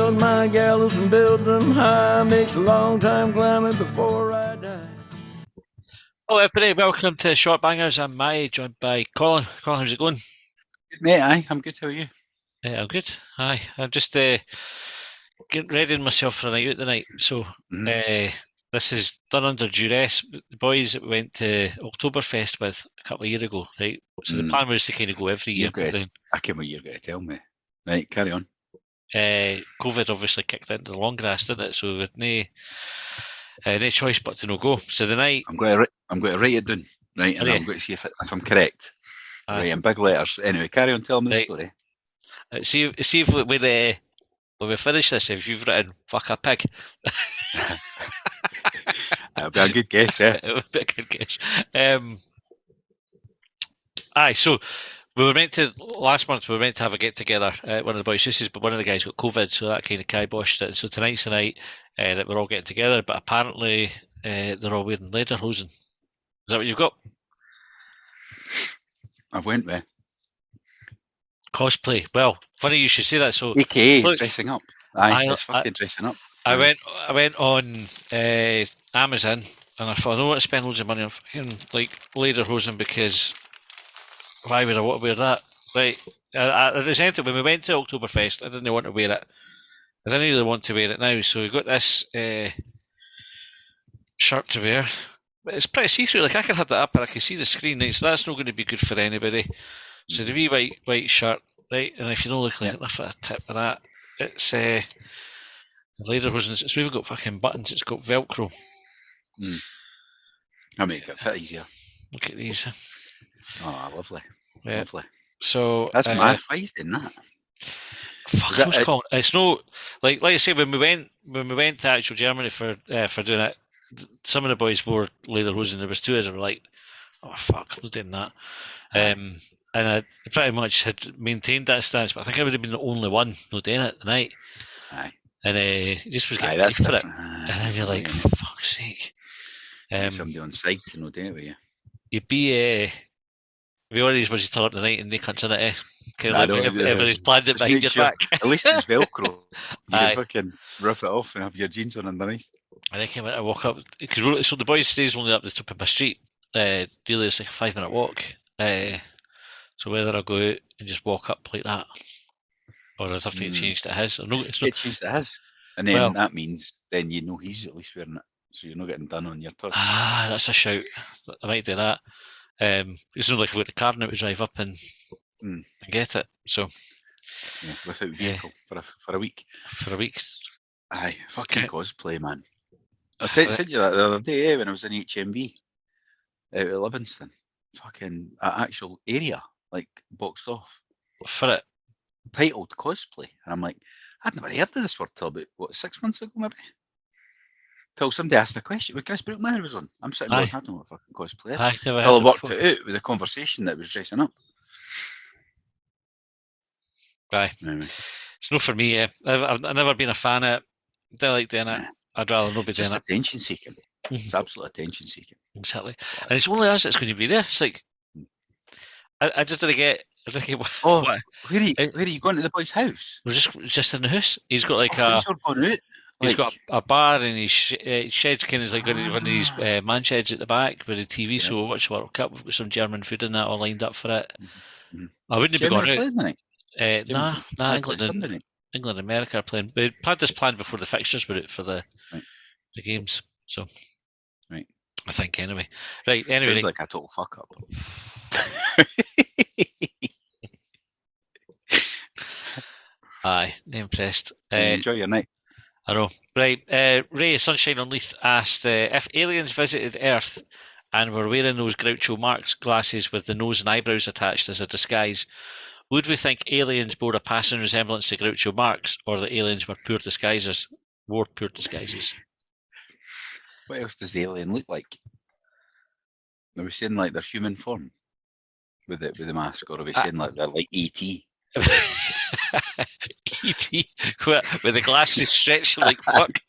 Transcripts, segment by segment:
build my gallows and build them high. Makes a long time climbing before I die. Hello everybody, welcome to Shortbangers. I'm Mai, joined by Colin. Colin, how's it going? Good mate, aye, I'm good, how are you? I'm good. Aye, I'm just getting ready myself for a night out tonight. So this is done under duress. The boys that we went to Oktoberfest with a couple of years ago, right? So the plan was to kind of go every year. I can't what you're going to tell me. Right, carry on. COVID obviously kicked into the long grass, didn't it? So with no choice but to no go. So the night I'm going to write it down, right, and I'm going to see if I'm correct. Right, in big letters. Anyway, carry on telling me the story. See if when we finish this, if you've written "fuck a pig," that'll be a good guess, yeah. It would be a good guess. So last month we were meant to have a get together at one of the boys' houses, but one of the guys got COVID, so that kind of kiboshed it. So tonight's the night that we're all getting together, but apparently they're all wearing Lederhosen. Is that what you've got? I've went with cosplay. Well, funny you should say that. So, AKA dressing up. It's fucking dressing up. I went on Amazon and I thought I don't want to spend loads of money on fucking like Lederhosen because why would I want to wear that? Right. I resented when we went to Oktoberfest. I didn't want to wear it. I didn't really want to wear it now. So we got this shirt to wear. But it's pretty see-through. Like I can have that up and I can see the screen. Right? So that's not going to be good for anybody. So the wee white shirt, right? And if you don't look like enough of a tip of that, it's Lederhosen. It's even got fucking buttons. It's got Velcro. I make it fit easier. Look at these. Oh, lovely. Yeah. Lovely. So that's mad. Why is doing that? Fuck, what's called? It's no like I say when we went to actual Germany for doing it. Some of the boys wore Lederhosen. There was two of us that were like, "Oh fuck, who's doing that?" And I pretty much had maintained that stance, but I think I would have been the only one not doing it tonight. Aye. And he just was getting paid for it. And then you're like, for fuck's sake. Somebody on site to not do it with you. You'd be one of these ones you turn up tonight and they can't in it, everybody's planned it behind your back. At least it's Velcro. You can fucking rip it off and have your jeans on underneath. And I came out and walk up, because so the boys stays only up the top of my street. Really, it's like a 5-minute walk. So whether I go out and just walk up like that, or I'd have to get changed to his. Get changed to his, and then that means then you know he's at least wearing it, so you're not getting done on your turn. That's a shout. I might do that. It's not like I've got the car now to drive up and get it. So without vehicle for a week. For a week. Aye, fucking cosplay, man. I sent you that the other day when I was in HMV out at Livingston. Fucking actual area, like boxed off. For it? Titled cosplay. And I'm like, I'd never heard of this word till about 6 months ago, maybe. Till somebody asked a question when Chris Brookmeyer was on. I'm sitting going, I don't know what fucking cosplay is. Till I worked it out with the conversation that was dressing up. Aye. Anyway. It's not for me. I've never been a fan of it. I don't like doing it. I'd rather not be doing it. Attention seeking. It's absolute attention seeking. Exactly. And it's only us that's going to be there. It's like, I just didn't get. What? Where are you going to the boy's house? We're just in the house. He's got like you're going out. He's got a bar and his shed's kind of like one of these man sheds at the back with a TV. So we'll watch World Cup. We've got some German food in that all lined up for it. I wouldn't be going out. England and America are playing. We had this planned before the fixtures were out for the games. So, right. I think anyway. Right. Anyway, sounds like a total fuck up. Aye, impressed. Enjoy your night. I know. Right. Ray Sunshine on Leith asked if aliens visited Earth and were wearing those Groucho Marx glasses with the nose and eyebrows attached as a disguise, would we think aliens bore a passing resemblance to Groucho Marx, or the aliens were poor disguises? What else does the alien look like? Are we saying like their human form with the mask, or are we saying like they're like E.T.? E.T. with the glasses stretching like fuck.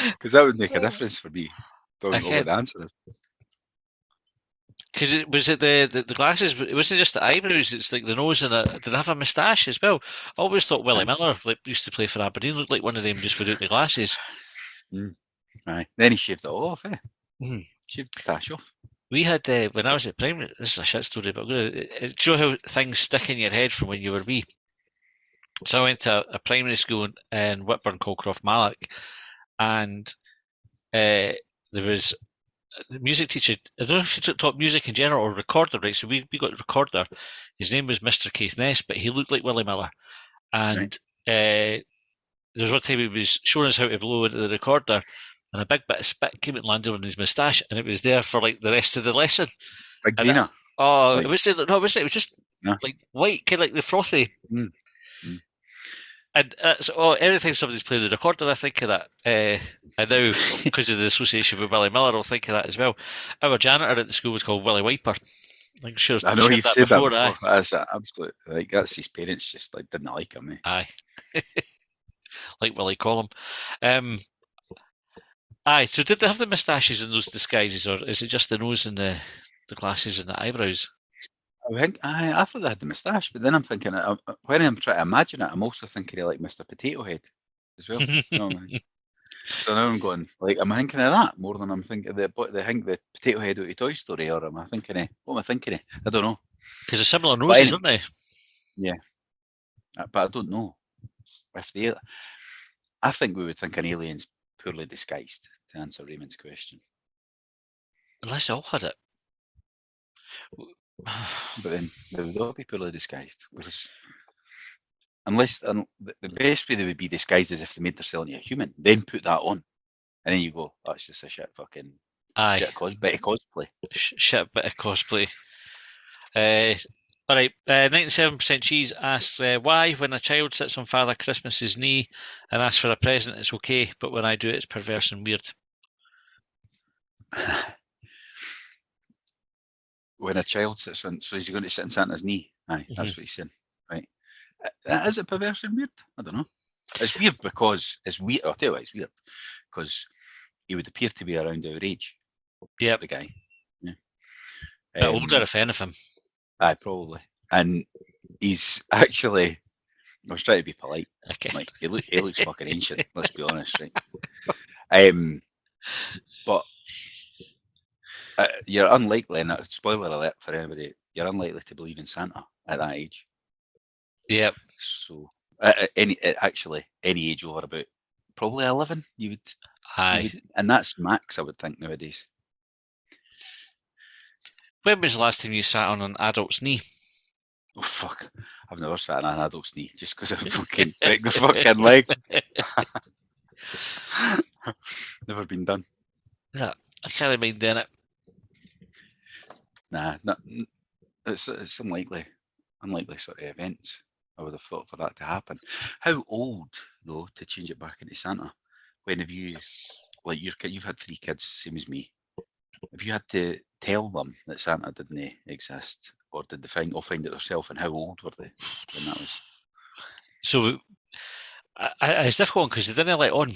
Because that would make a difference for me. Don't know what the answer is. Because was it the glasses? It wasn't just the eyebrows. It's like the nose and did it have a moustache as well? I always thought Willie Miller, like used to play for Aberdeen, looked like one of them just without the glasses. Aye. Then he shaved it all off. Shaved the tash off. We had when I was at primary. This is a shit story, but I'm gonna. Do you know how things stick in your head from when you were wee? So I went to a primary school in Whitburn called Croftmallock, and there was the music teacher. I don't know if he taught music in general or recorder, right? So we got a recorder. His name was Mr. Keith Ness, but he looked like Willie Miller. And there was one time he was showing us how to blow into the recorder, and a big bit of spit came and landed on his moustache, and it was there for like the rest of the lesson. Big greener. It was no, it wasn't. It was just like white, kind of like the frothy. And every time somebody's playing the recorder, I think of that. And now, because of the association with Willie Miller, I'll think of that as well. Our janitor at the school was called Willie Wiper. I'm sure I know you've said that before. That's absolutely like that's his parents just like didn't like him. Aye, like Willie Collum. Aye. So did they have the moustaches in those disguises, or is it just the nose and the glasses and the eyebrows? I thought they had the moustache, but then I'm thinking when I'm trying to imagine it, I'm also thinking of like Mr. Potato Head as well. So now I'm going like, am I thinking of that more than I'm thinking the Potato Head out of Toy Story, or am I thinking of what am I thinking of? I don't know. Because they're similar noses, aren't they? Yeah, but I don't know if they. I think we would think an alien's poorly disguised, to answer Raymond's question. Unless they all had it. But then they would all be poorly disguised. Because unless the best way they would be disguised is if they made themselves into a human, then put that on. And then you go, that's just a shit fucking bit of cosplay. Shit bit of cosplay. Alright, 97% Cheese asks, why, when a child sits on Father Christmas's knee and asks for a present, it's okay, but when I do it, it's perverse and weird. When a child sits on, so is he going to sit on Santa's knee? Aye, that's what he's saying. Right. Is it perverse and weird? I don't know. It's weird because it's weird. I'll tell you why it's weird. Because he would appear to be around our age. Yeah. The guy. Yeah. Bit older, if anything. Aye, probably. And he's actually, I was trying to be polite. Okay. Like, he looks fucking ancient, let's be honest, right? But you're unlikely, and spoiler alert for anybody, you're unlikely to believe in Santa at that age. Yep. So, any age over about probably 11, you would, and that's max, I would think, nowadays. When was the last time you sat on an adult's knee? Oh, fuck. I've never sat on an adult's knee just because I fucking break the fucking leg. Never been done. Yeah, I can't mind doing it. Nah, it's unlikely sort of events. I would have thought for that to happen. How old though to change it back into Santa? When have you, like you've had 3 kids, same as me? Have you had to tell them that Santa didn't exist, or did they find it themselves? And how old were they when that was? So it's difficult because they didn't let on.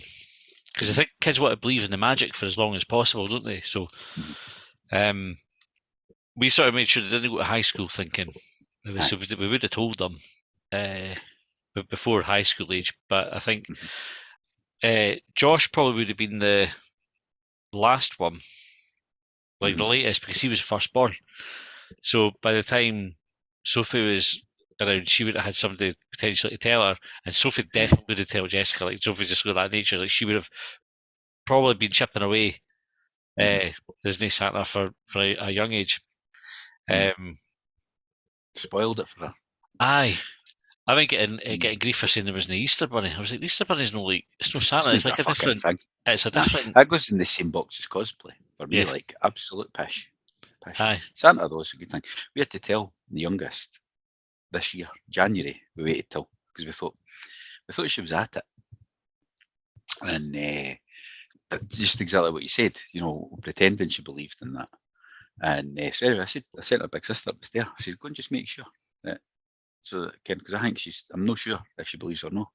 Because I think kids want to believe in the magic for as long as possible, don't they? So, we sort of made sure they didn't go to high school thinking. So we would have told them before high school age. But I think Josh probably would have been the last one, like the latest, because he was firstborn. So by the time Sophie was around, she would have had somebody potentially to tell her, and Sophie definitely would have told Jessica. Like Sophie just got that nature. Like she would have probably been chipping away Disney Santa for a young age. Spoiled it for her. Aye. I been getting grief for saying there was no Easter Bunny. I was like, the Easter Bunny's no like, it's no Santa. It's like a different thing. It's a different. That goes in the same box as cosplay for me. Like absolute pish. Aye. Santa though is a good thing. We had to tell the youngest this year, January. We waited till because we thought she was at it, and just exactly what you said. You know, pretending she believed in that. And so anyway, I sent her big sister up there. I said, go and just make sure that. So again, because I think I'm not sure if she believes or not.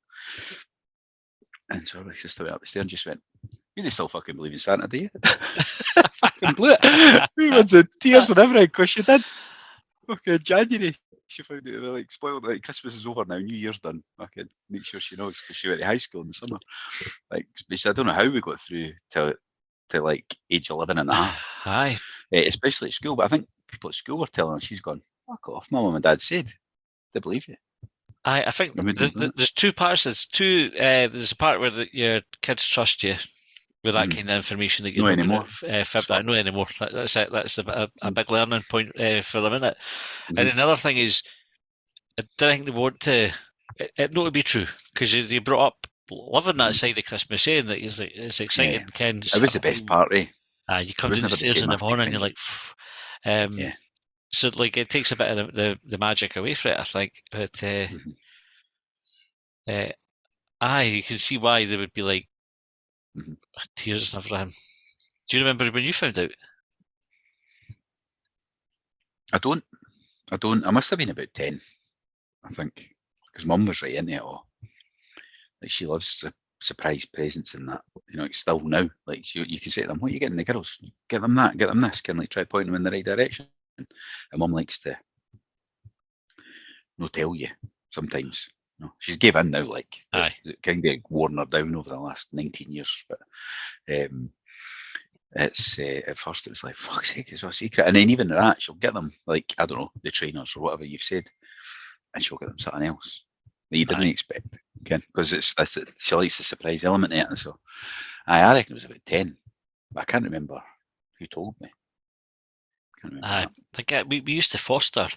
And so my sister went upstairs and just went, you do still fucking believe in Santa, do you? Fucking blew it. We Everyone's in tears and everything because she did. Okay, January. She found out like spoiled. Like Christmas is over now, New Year's done. Okay, make sure she knows because she went to high school in the summer. Like, I don't know how we got through to like age 11 and a half. Aye. Especially at school, but I think people at school were telling her she's gone, fuck off. My mum and dad said, they believe you. I think there's two parts. There's a part where your kids trust you with that kind of information that you're not anymore. Not anymore. That's it. That's a big learning point for them, isn't it? And another thing is, I don't think they want to it not to be true because they brought up loving that side of Christmas, saying that it's exciting. Ken, it was the best party. You come downstairs in the morning, you're like, so like it takes a bit of the magic away from it, I think. But you can see why they would be like tears and everything. Do you remember when you found out? I don't. I must have been about 10, I think, because Mum was right into it all. Like she loves surprise presents and that. You know, still now. Like you can say to them, "What are you getting the girls? Get them that. Get them this." Can like try pointing them in the right direction. And Mum likes to no tell you sometimes. No, she's gave in now. Like it kind of worn her down over the last 19 years, but it's at first it was like, fuck's sake, it's a secret. And then even that, she'll get them like, I don't know, the trainers or whatever you've said, and she'll get them something else that you didn't expect. Okay, because she likes the surprise element in it. And so I reckon it was about 10, but I can't remember who told me. I think we used to foster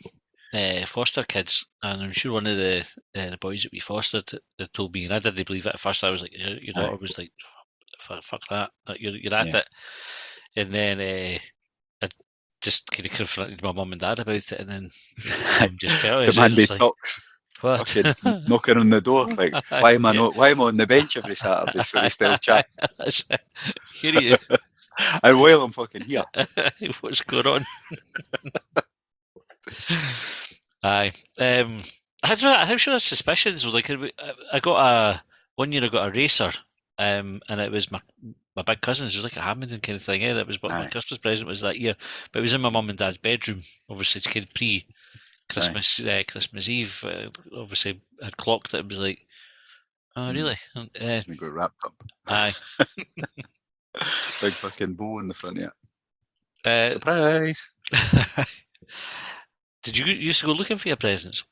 kids, and I'm sure one of the boys that we fostered that told me, and I didn't believe it at first. I was like, your daughter was like, fuck that, you're at it. And then I just kind of confronted my mum and dad about it, and then I'm just telling you, the man talks. What? Knocking on the door, like, why am I on the bench every Saturday so we still chat? Here he is. And while I'm fucking here. What's going on? Aye. I'm sure I had suspicions. Like I got one year I got a racer, and it was my big cousin's. It was like a Hamilton kind of thing. That was what my Christmas present was that year. But it was in my mum and dad's bedroom. Obviously, it's kind of pre-Christmas, Christmas Eve. Obviously, I'd clocked it. It was like, oh really? We got wrapped up. Aye. Big fucking bow in the front of it. Surprise! Did you used to go looking for your presents?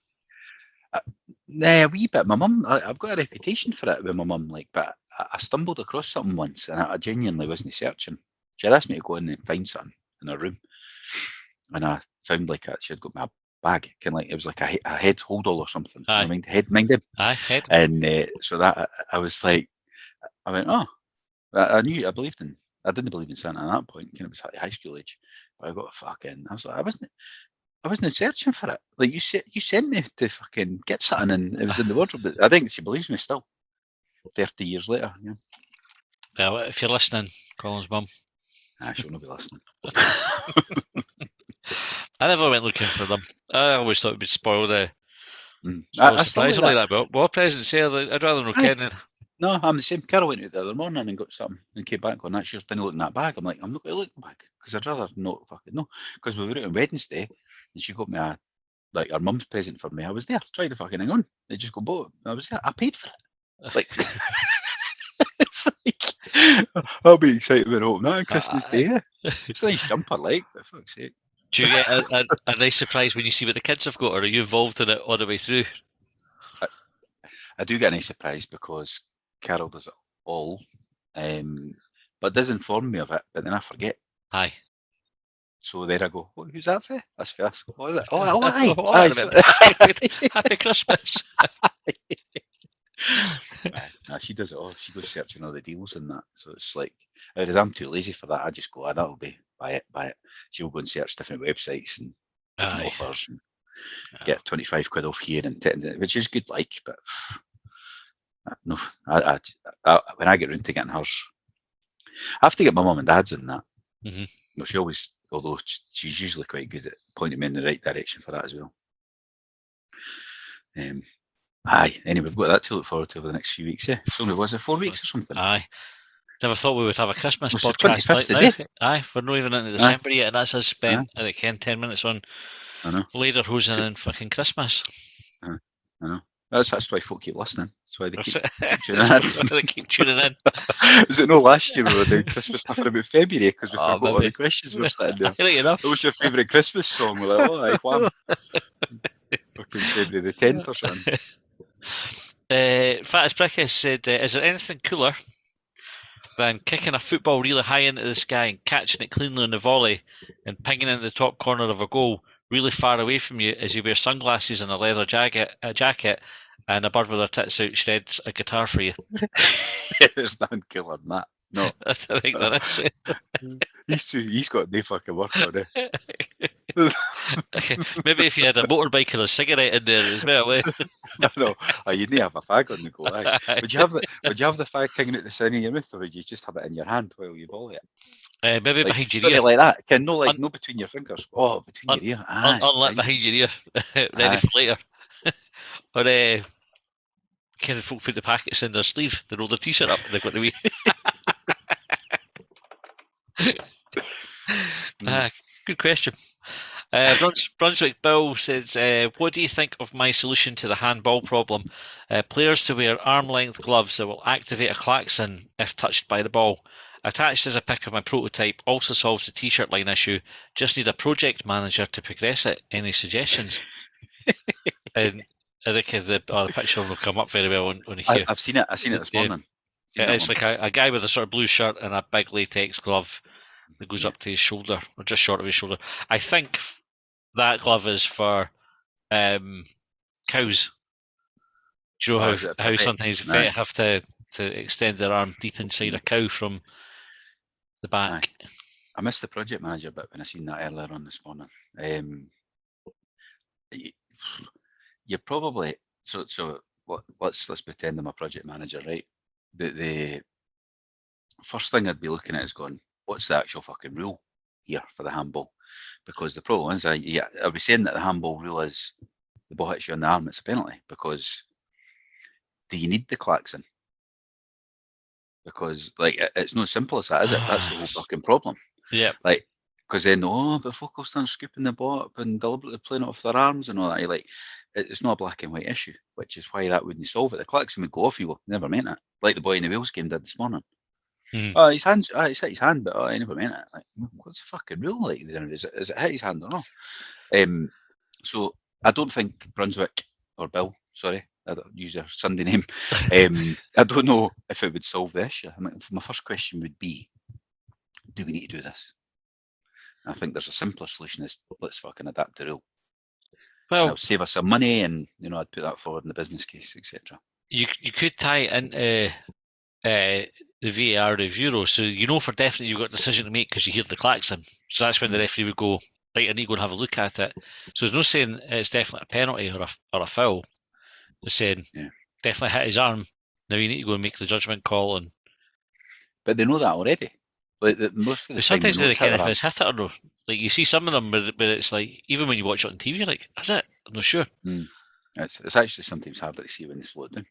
A wee bit. My mum, I've got a reputation for it with my mum, like, but I stumbled across something once and I genuinely wasn't searching. She had asked me to go in and find something in her room, and I found like she had got my bag, kind of like it was like a head hold all or something. Aye. I mean, head. Head. And so that I was like, I went, oh, I knew, I didn't believe in Santa at that point. Kind of was high school age, but I got fucking. I was like, I wasn't searching for it. Like you sent me to fucking get something, and it was in the wardrobe. But I think she believes me still. 30 years later, yeah. Well, if you're listening, Colin's mum. She'll not be listening. I never went looking for them. I always thought it would spoil the. I surprise like that. But what presents here? I'd rather not Ken. No, I'm the same. Carol went out the other morning and got something and came back going, that's yours, didn't look in that bag. I'm like, I'm not going to look in the bag because I'd rather not fucking know. Because we were out on Wednesday and she got me her mum's present for me. I was there, tried to fucking hang on. They just go, boat. I was there, I paid for it. Like, it's like, I'll be excited when I open that on Christmas Day. It's a nice jumper, like, for fuck's sake. Do you get a nice surprise when you see what the kids have got, or are you involved in it all the way through? I do get a nice surprise because Carol does it all, but does inform me of it, but then I forget. Aye. So there I go. Oh, who's that for? That's for us. Oh, is it? Aye. Happy Christmas. No, she does it all. She goes searching all the deals and that. So it's like, whereas I'm too lazy for that. I just go, that'll be, buy it. She'll go and search different websites and different offers and get 25 quid off here, which is good, like, but no, I when I get round to getting hers, I have to get my mum and dad's in that. Mm-hmm. But she always, although she's usually quite good at pointing me in the right direction for that as well. Anyway, we've got that to look forward to over the next few weeks. So was it 4 weeks or something? Aye. Never thought we would have a Christmas It's the podcast 25th like today. that. Aye, we're not even into December yet, and that's us spent, Aye. I think, 10 minutes on I know. Lederhosen and fucking Christmas. I know. That's why folk keep listening. That's why they keep tuning That's in. why they keep tuning in. Was it no last year we were doing Christmas stuff in about February because we forgot all maybe. the questions we were sitting there. Right enough. What was your favourite Christmas song? We're like, oh, aye, wham. Fucking February the 10th or something. Fattest Brickus said, is there anything cooler than kicking a football really high into the sky and catching it cleanly in the volley and pinging it into the top corner of a goal really far away from you as you wear sunglasses and a leather jacket and a bird with her tits out shreds a guitar for you? There's nothing cooler than that. No. I think that is. He's got no fucking work on it. Maybe if you had a motorbike and a cigarette in there as well. No, you'd need to have a fag on the go. Aye. Would you have the fag hanging out the side of your mouth, or would you just have it in your hand while you volley it? Maybe like, behind your ear. Like that. No between your fingers. Oh, between your ear. Aye, unlit behind your ear, ready for later. Or kind of folk put the packets in their sleeve, they roll their t-shirt up and they've got the wee. Good question. Brunswick Bill says, what do you think of my solution to the handball problem? Players to wear arm-length gloves that will activate a klaxon if touched by the ball. Attached is a pic of my prototype, also solves the t-shirt line issue. Just need a project manager to progress it. Any suggestions? And I think the picture will come up very well on here. I've seen it this morning. It's like a guy with a sort of blue shirt and a big latex glove that goes up to his shoulder, or just short of his shoulder. I think that glove is for cows. Do you know how sometimes vet have to extend their arm deep inside a cow from the back? Aye. I missed the project manager bit when I seen that earlier on this morning. You're probably let's pretend I'm a project manager, right? The first thing I'd be looking at is going, what's the actual fucking rule here for the handball? Because the problem is, I'll be saying that the handball rule is the ball hits you on the arm, it's a penalty. Because do you need the klaxon? Because it's not simple as that, is it? That's the whole fucking problem. Yeah. Because then, but folk will start scooping the ball up and deliberately playing it off their arms and all that. You're like, it's not a black and white issue, which is why that wouldn't solve it. The klaxon would go off, you never meant it. Like the boy in the Wales game did this morning. Oh, his hands. He's hit his hand, but I never meant it. Like, what's the fucking rule? Like, is it hit his hand or not? So I don't think Brunswick or Bill. Sorry, I don't use their Sunday name. I don't know if it would solve the issue. I mean, my first question would be, do we need to do this? And I think there's a simpler solution: is let's fucking adapt the rule. Well, it'll save us some money, and I'd put that forward in the business case, etc. You could tie it into the VAR review, though, so for definite you've got a decision to make because you hear the klaxon. So that's when the referee would go, right, I need to go and have a look at it. So there's no saying it's definitely a penalty or a foul. They're saying definitely hit his arm. Now you need to go and make the judgment call. But they know that already. Like most of the sometimes they kind of if it's hit it or no. Like you see some of them, but it's like even when you watch it on TV, you're like, is it? I'm not sure. It's actually sometimes harder to see when they slow it down.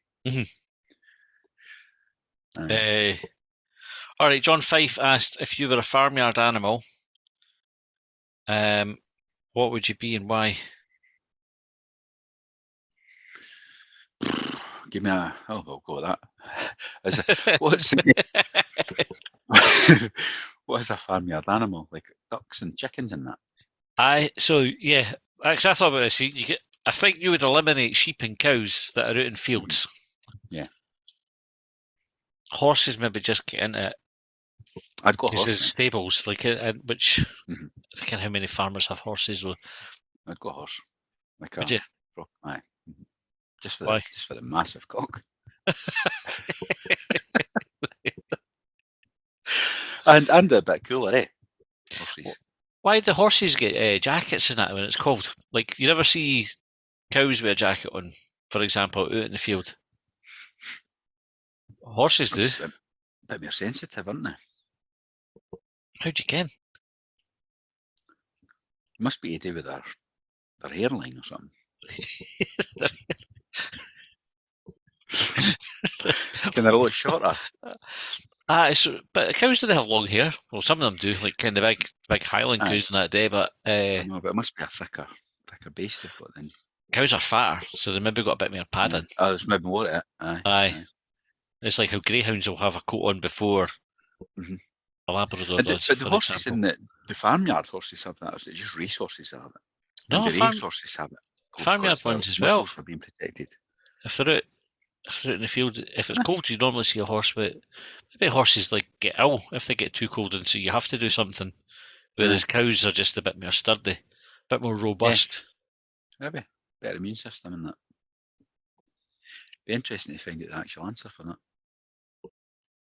All right, John Fife asked, if you were a farmyard animal, what would you be and why? Give me I'll go with that. What is a farmyard animal? Like ducks and chickens and that? I thought about this. I think you would eliminate sheep and cows that are out in fields. Yeah. Horses maybe just get into it. I'd go horse. There's stables, which I think how many farmers have horses though. I'd go horse. Would you? Aye. Just for the massive cock. and a bit cooler, eh? Horses. Why do horses get jackets in that when it's cold? Like you never see cows with a jacket on, for example, out in the field. Horses do. A bit more sensitive, aren't they? How do you ken? Must be to do with their hairline or something. They're a lot shorter. But cows didn't have long hair. Well, some of them do, like kind of big Highland cows in that day. But I know, but it must be a thicker base they've got then. Cows are fatter, so they maybe got a bit more padding. Oh, there's maybe more to it. Aye. It's like how greyhounds will have a coat on before a Labrador does. But the horses in the farmyard horses have that. It's just race horses have it. No, and the race horses have it. Farmyard ones as well. Are being protected. If they're out in the field, if it's cold, you normally see a horse, but maybe horses like get ill if they get too cold, and so you have to do something. Whereas cows are just a bit more sturdy, a bit more robust. Maybe better immune system in that. Be interesting to find out the actual answer for that.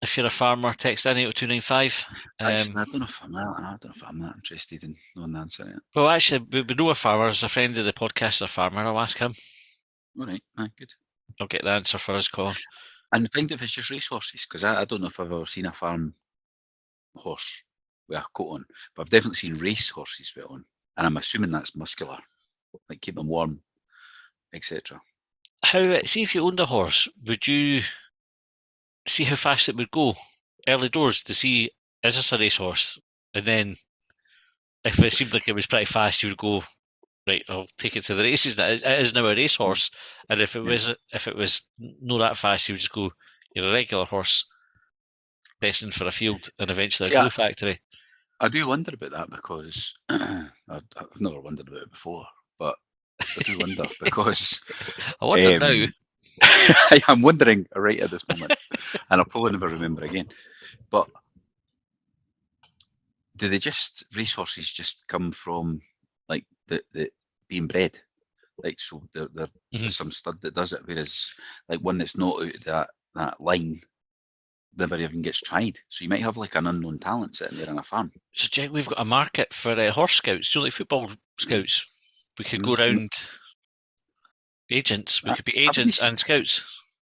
If you're a farmer, text in 80295. I don't know if I'm that interested in knowing the answer yet. Well, actually, we know a farmer. As a friend of the podcast, a farmer. I'll ask him. All right, good. I'll get the answer for us, Colin. And find if it's just race horses, because I don't know if I've ever seen a farm horse with a coat on, but I've definitely seen race horses with it on, and I'm assuming that's muscular, like keep them warm, etc. See if you owned a horse, would you see how fast it would go early doors to see, is this a racehorse? And then if it seemed like it was pretty fast, you would go, right, I'll take it to the races. It is now a racehorse. And if it was not that fast, you would just go, you're a regular horse destined for a field and eventually a glue factory. I do wonder about that because I've never wondered about it before, but I do wonder because I wonder now. I'm wondering right at this moment, and I'll probably never remember again. But do racehorses just come from like the being bred? Like so, there's some stud that does it, whereas like one that's not out of that line never even gets tried. So you might have like an unknown talent sitting there on a farm. So Jack, we've got a market for horse scouts, like football scouts. We could go around agents. We could be agents and scouts.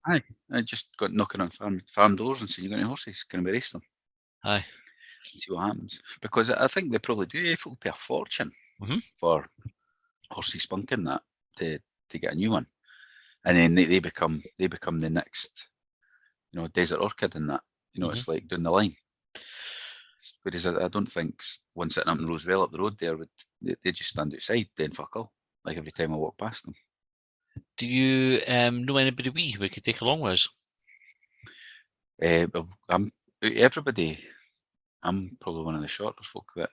Aye, I just got knocking on farm doors and saying, "You got any horses? Can we race them?" Aye, see what happens. Because I think they probably do. Folk pay a fortune for horses spunking that to get a new one, and then they become the next, desert orchid and that. It's like down the line. Whereas I don't think one sitting up in Roseville up the road there they just stand outside then fuck all. Like every time I walk past them. Do you know anybody we could take along with us? Everybody. I'm probably one of the shorter folk that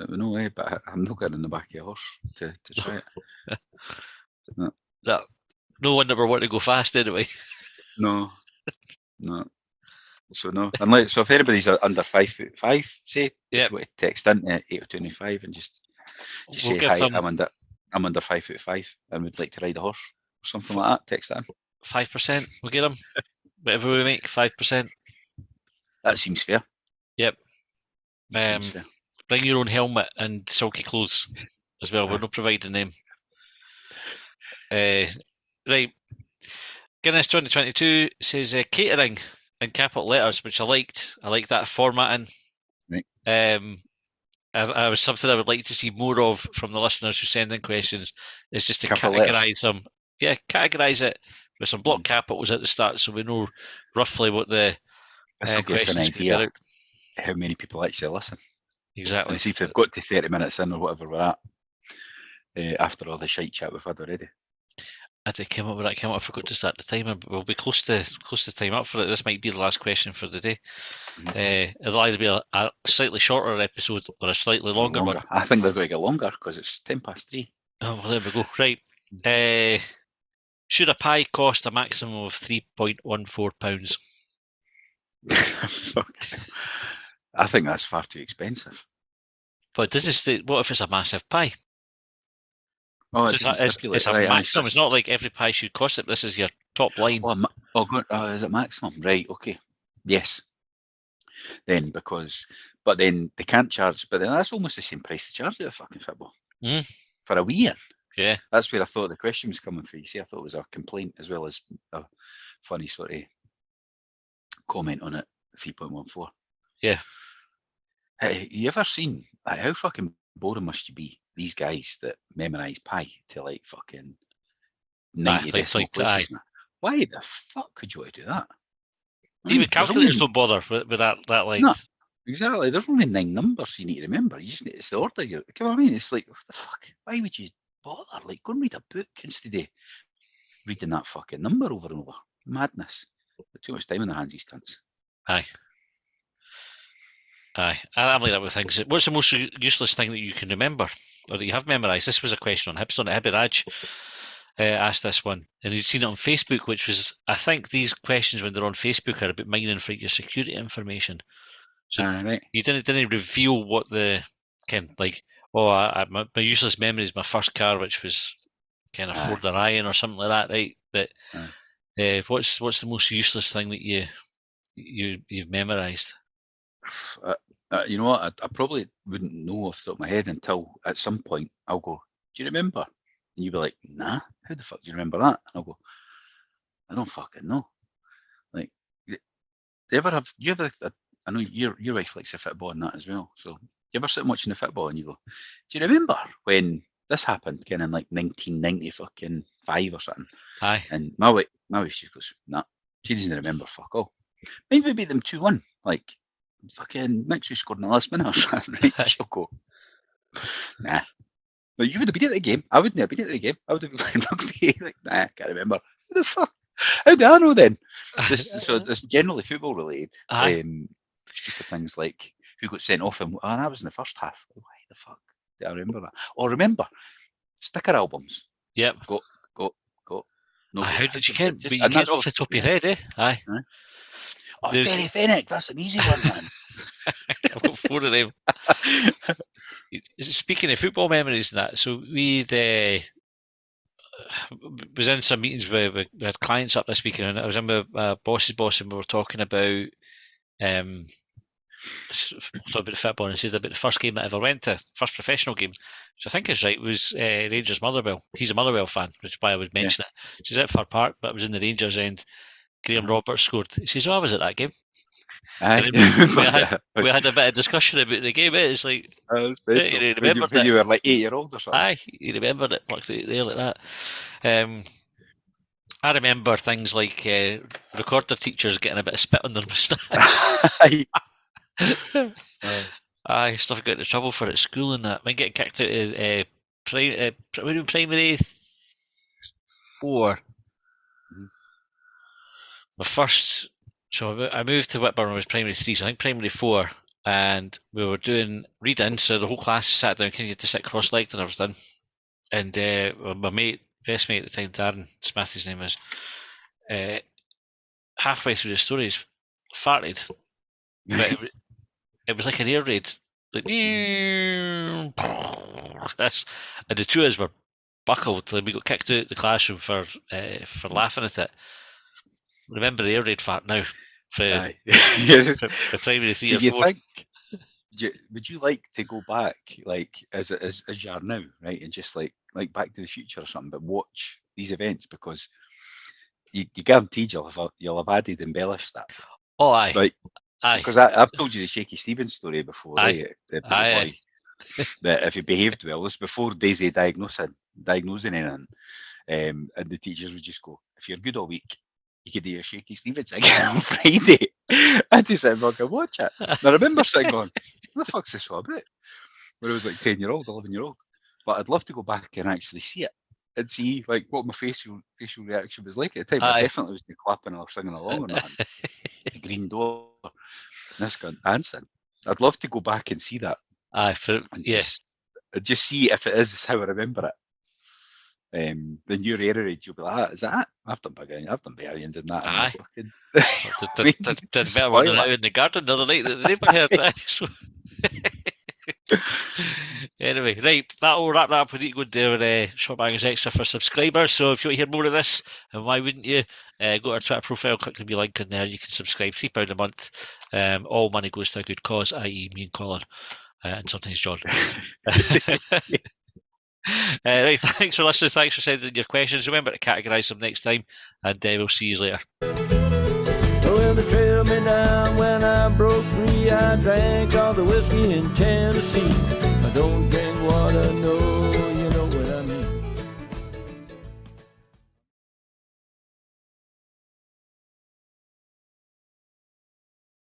we know, but I'm not getting in the back of a horse to try it. No wonder we want to go fast anyway. No. So no, unless if anybody's under 5'5", say, if you want to text in 80295 and just say hi. I'm under 5'5" and would like to ride a horse or something like that. Text that in. 5%. We'll get them. Whatever we make, 5%. That seems fair. Yep. Bring your own helmet and silky clothes as well. We're not providing them. Right. Guinness 2022 says catering in capital letters, which I liked. I like that formatting. Right. I was something I would like to see more of from the listeners who send in questions. Is just to categorise them. Yeah, categorise it with some block capitals at the start, so we know roughly what the questions could be about. How many people actually listen? Exactly. And see if they've got to 30 minutes in or whatever we're at after all the shite chat we've had already. I forgot to start the timer, but we'll be close to time up for it. This might be the last question for the day. It'll either be a slightly shorter episode or a slightly longer one. I think they're going to get longer because it's 3:10. Oh, well, there we go. Right. Should a pie cost a maximum of £3.14? I think that's far too expensive. But what if it's a massive pie? Oh, it's a maximum. It's not like every pie should cost it. This is your top line. Is it maximum? Right, okay. Yes. Then but then they can't charge, but then that's almost the same price to charge at a fucking football. For a wee in. Yeah. That's where I thought the question was coming from. You see, I thought it was a complaint as well as a funny sort of comment on it, 3.14. Yeah. Hey, you ever seen how fucking boring must you be? These guys that memorise pi to like fucking 90 decimal places. Why the fuck could you want to do that? Even calculators don't bother with that length. No, exactly. There's only 9 numbers you need to remember. You just need it's the order. You know what I mean? It's like, what the fuck? Why would you bother? Like, go and read a book instead of reading that fucking number over and over. Madness. Got too much time in their hands, these cunts. Aye. I'm like that with things. What's the most useless thing that you can remember or that you have memorised? This was a question on Hibs on it. Hibiraj asked this one, and he'd seen it on Facebook, which was, I think these questions when they're on Facebook are about mining for your security information. So right. You didn't reveal what the kind like. Oh, my useless memory is my first car, which was kind of Ford Orion or something like that, right? But what's the most useless thing that you've memorised? You know what? I probably wouldn't know off the top of my head until at some point I'll go, do you remember? And you'll be like, nah, how the fuck do you remember that? And I'll go, I don't fucking know. Like, I know your wife likes the football and that as well. So you ever sit watching the football and you go, do you remember when this happened, kind of in like 1995 or something? Aye. And my wife just goes, nah, she doesn't remember fuck all. Maybe we beat them 2-1, like fucking Mixu scored in the last minute or something, right? She'll go, nah. No, you would have been at the game. I wouldn't have been at the game. I would have been playing rugby. Like, nah, I can't remember. Who the fuck? How do I know then? So it's generally football related. Stupid things like who got sent off and that was in the first half. Why the fuck do I remember that? Or remember sticker albums. Yep. Go. No, how did you get? But you get off the top of your head, eh? Aye. Oh, Terry Fennick, that's an easy one, man. I've got 4 of them. Speaking of football memories and that, so we was in some meetings where we had clients up this weekend, and I was in with boss's boss, and we were talking about the football, and said about the first game that I ever went to, first professional game, which I think is right, was Rangers Motherwell. He's a Motherwell fan, which is why I would mention it. She's at Fir Park, but it was in the Rangers end. Graham Roberts scored. He says, I was at that game. We had a bit of discussion about the game. It's like, you were like 8-year-old or something. Aye, you remembered it like there like that. I remember things like recorder teachers getting a bit of spit on their moustache. Aye, stuff got into trouble for at school and that. When getting kicked out of primary 4. My first, so I moved to Whitburn when I was primary 3, so I think primary 4, and we were doing reading, so the whole class sat down, kind of had to sit cross-legged and everything. And my best mate at the time, Darren Smith, his name is, halfway through the stories, farted. But it was like an air raid. Like, and the 2 of us were buckled. Like, we got kicked out of the classroom for laughing at it. Remember the air raid fart now for primary 3 or 4. Would you like to go back, like as you are now, right, and just like Back to the Future or something, but watch these events because you guaranteed you'll have added embellished that. Oh, aye. Right. Aye. Because I've told you the Shaky Stevens story before, aye. Right? Aye. That if he behaved well, this before Daisy diagnosing anything, and the teachers would just go, if you're good all week, you could do your Shaky Stevens again on Friday. I had to sit back and watch it. And I remember sitting going, what the fuck's this all about? When I was like 10-year-old, 11-year-old. But I'd love to go back and actually see it and see like what my facial reaction was like at the time. I definitely was clapping or singing along or nothing. The green door. This guy dancing. I'd love to go back and see that. Just see if it is how I remember it. Then your air raid, you'll be like, is that it? I've done Bavarians in that. Aye. Did better one out in the garden the other night that they never heard that. So. Anyway, right, that'll wrap that up. We need to go do our Shortbangers Extra for subscribers. So if you want to hear more of this, and why wouldn't you, go to our Twitter profile, click the link in there. You can subscribe, £3 a month. All money goes to a good cause, i.e. me and Colin, and sometimes John. Right, thanks for listening. Thanks for sending your questions. Remember to categorise them next time, and we'll see you later. Well, they trailed me down when I broke free. I drank all the whiskey in Tennessee. I don't drink water, no.